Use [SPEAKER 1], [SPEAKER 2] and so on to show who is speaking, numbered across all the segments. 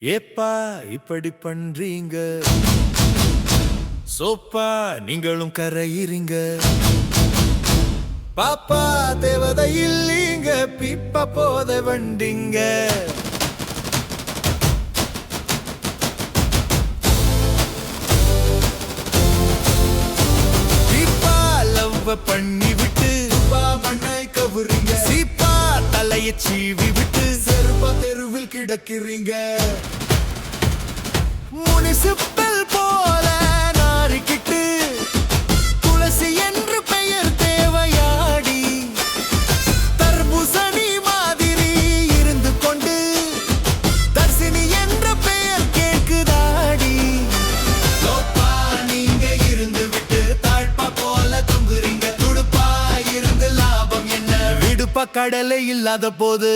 [SPEAKER 1] ஏப்பா இப்படி பண்றீங்க, சோப்பா நீங்களும் கரையிறீங்க. பாப்பா தேவதை இல்லீங்க, பிப்பா போத வண்டிங்க. பிப்பா லவ் பண்ணி விட்டு மண்ணை கவுறீங்க. சீப்பா தலையை சீவி விட்டு செருப்பா தெருவில் கிடக்கிறீங்க. முனிசிப்பல் போல நாரிக்கிட்டு துளசி என்று பெயர் தேவையாடி, தர்பூசணி மாதிரி இருந்து கொண்டு தர்சினி என்ற பெயர் கேட்குதாடி. சோப்பா நீங்க இருந்து விட்டு தாழ்பா போல தொங்குறீங்க. துடுப்பா இருந்து லாபம் என்ன, விடுப்பா கடலை இல்லாத போது.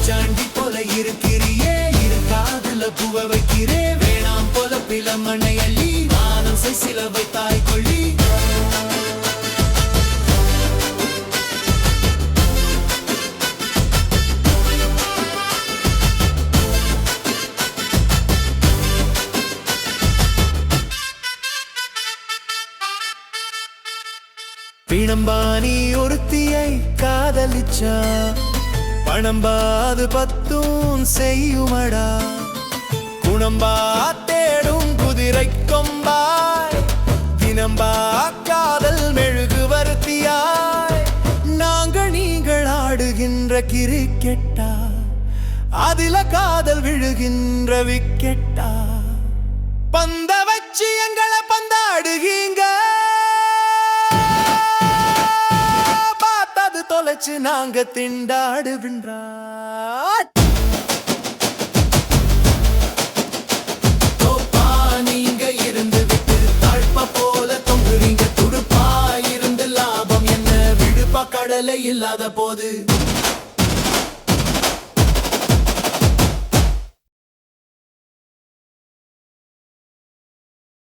[SPEAKER 1] சாண்டி போல இருக்கிறியே, இருக்காதுல பூவ வைக்கிறே. வேணாம் போல பிளமனை அள்ளி நானும் சில வைத்தாய் கொள்ளி. பிணம்பானி ஒருத்தியை காதலிச்சா, பணம்பாது பத்தும் செய்யுமடா. குணம்பா தேடும் குதிரை கொம்பாய், தினம்பா காதல் மெழுகு வருத்தியாய். நீங்கள் ஆடுகின்ற கிரிக்கெட்டா, அதில காதல் விழுகின்ற விக்கெட்டா. பந்த வச்சு எங்களை பந்தாடுகீங்க, தொலைச்சு நாங்க திண்டாடுகின்றா. சோப்பா நீங்க இருந்து விட்டு தாழ்பா போல தொங்குறீங்க. துடுப்பா இருந்து லாபம் என்ன, விடுப்பா கடலை இல்லாத போது.